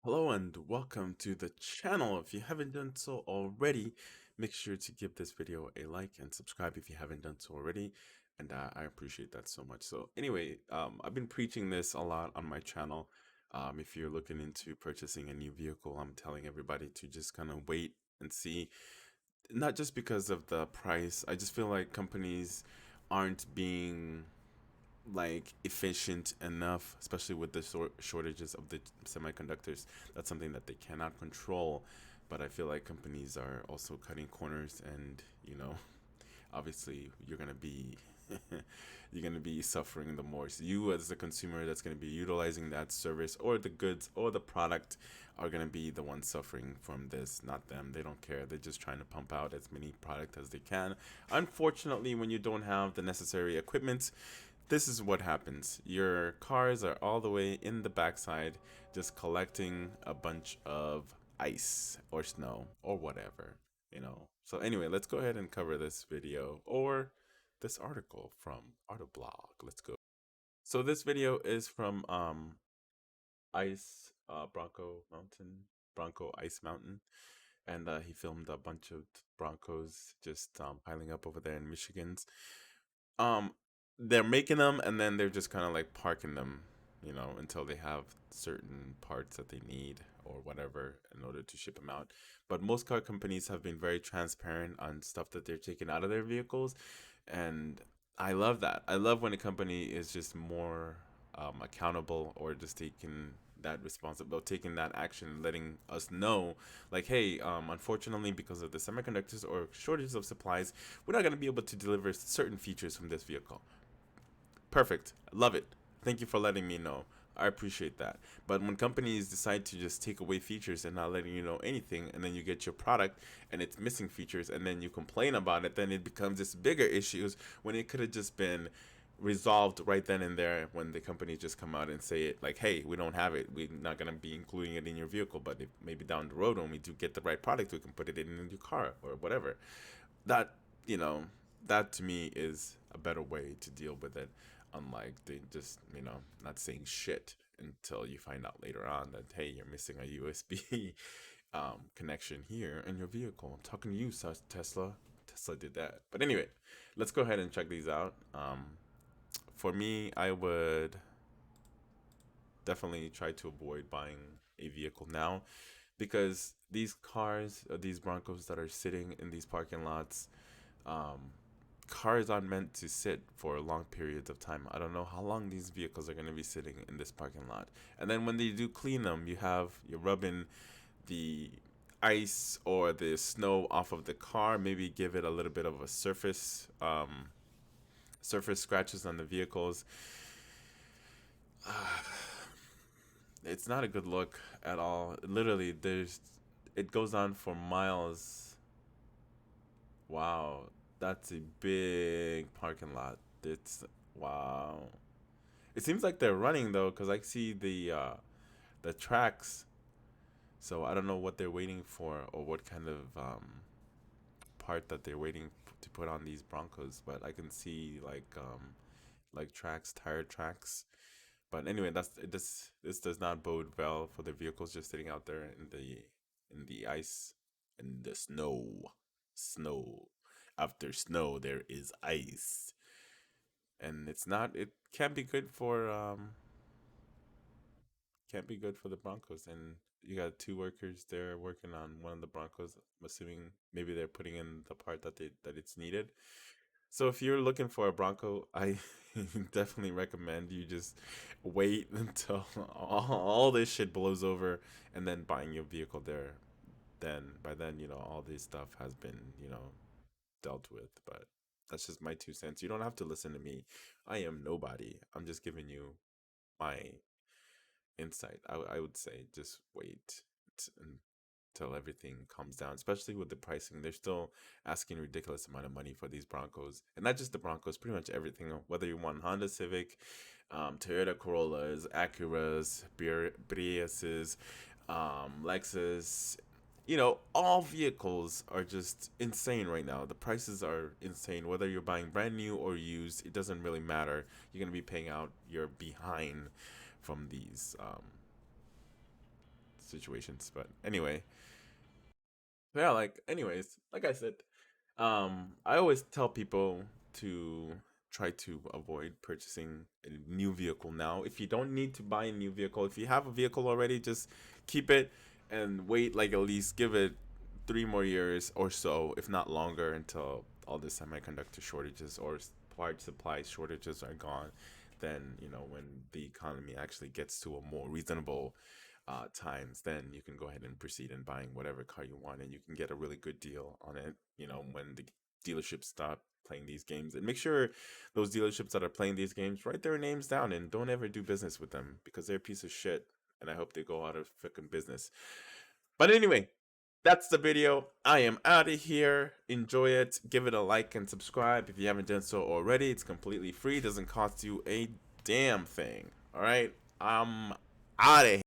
Hello and welcome to the channel. If you haven't done so already, make sure to give this video a like and subscribe if you haven't done so already. And I appreciate that so much. So anyway, I've been preaching this a lot on my channel. If you're looking into purchasing a new vehicle, I'm telling everybody to just kind of wait and see. Not just because of the price. I just feel like companies aren't being like efficient enough, especially with the shortages of the semiconductors. That's something that they cannot control, but I feel like companies are also cutting corners, and obviously you're gonna be you're gonna be suffering the more. So you as the consumer that's gonna be utilizing that service or the goods or the product are gonna be the ones suffering from this, not them. They don't care. They're just trying to pump out as many product as they can. Unfortunately, when you don't have the necessary equipment, this is what happens. Your cars are all the way in the backside, just collecting a bunch of ice or snow or whatever. So anyway, let's go ahead and cover this video or this article from Autoblog. Let's go. So this video is from Ice Bronco Ice Mountain, and he filmed a bunch of Broncos just piling up over there in Michigan's. Um, they're making them and then they're just kind of like parking them, until they have certain parts that they need or whatever in order to ship them out. But most car companies have been very transparent on stuff that they're taking out of their vehicles, and I love that. I love when a company is just more accountable or just taking that responsibility, taking that action, letting us know, like, hey, unfortunately, because of the semiconductors or shortage of supplies, we're not going to be able to deliver certain features from this vehicle. Perfect. Love it. Thank you for letting me know. I appreciate that. But when companies decide to just take away features and not letting you know anything, and then you get your product and it's missing features, and then you complain about it, then it becomes this bigger issues when it could have just been resolved right then and there when the company just come out and say it like, hey, we don't have it, we're not going to be including it in your vehicle, but if maybe down the road when we do get the right product, we can put it in your car or whatever. That you know that to me is a better way to deal with it, unlike they just not saying shit until you find out later on that, hey, you're missing a USB connection here in your vehicle. I'm talking to you, Tesla did that. But anyway, let's go ahead and check these out. For me, I would definitely try to avoid buying a vehicle now, because these cars, these Broncos that are sitting in these parking lots, um, cars aren't meant to sit for long periods of time. I don't know how long these vehicles are going to be sitting in this parking lot. And then when they do clean them, you're rubbing the ice or the snow off of the car. Maybe give it a little bit of a surface scratches on the vehicles. It's not a good look at all. Literally, it goes on for miles. Wow, that's a big parking lot. It's wow. It seems like they're running though, because I see the tracks. So I don't know what they're waiting for or what kind of part that they're waiting to put on these Broncos. But I can see like tracks, tire tracks. But anyway, this does not bode well for the vehicles just sitting out there in the ice, in the snow. After snow, there is ice, and it can't be good for the Broncos. And you got two workers there working on one of the Broncos. I'm assuming maybe they're putting in the part that it's needed. So if you're looking for a Bronco, I definitely recommend you just wait until all this shit blows over, and then buying your vehicle there. Then by then, all this stuff has been, dealt with. But that's just my 2 cents. You don't have to listen to me. I am nobody. I'm just giving you my insight. I would say just wait until everything comes down, especially with the pricing. They're still asking a ridiculous amount of money for these Broncos, and not just the Broncos, pretty much everything. Whether you want Honda Civic, Toyota Corollas, Acuras, Priuses, Lexus. All vehicles are just insane right now. The prices are insane. Whether you're buying brand new or used, it doesn't really matter. You're going to be paying out your behind from these situations. But anyway, yeah, like anyways, like I said, I always tell people to try to avoid purchasing a new vehicle now. If you don't need to buy a new vehicle, if you have a vehicle already, just keep it and wait, like at least give it 3 more years or so, if not longer, until all the semiconductor shortages or part supply shortages are gone. Then, when the economy actually gets to a more reasonable times, then you can go ahead and proceed in buying whatever car you want, and you can get a really good deal on it. When the dealerships stop playing these games, and make sure those dealerships that are playing these games write their names down and don't ever do business with them, because they're a piece of shit. And I hope they go out of freaking business. But anyway, that's the video. I am out of here. Enjoy it. Give it a like and subscribe if you haven't done so already. It's completely free. It doesn't cost you a damn thing. All right. I'm out of here.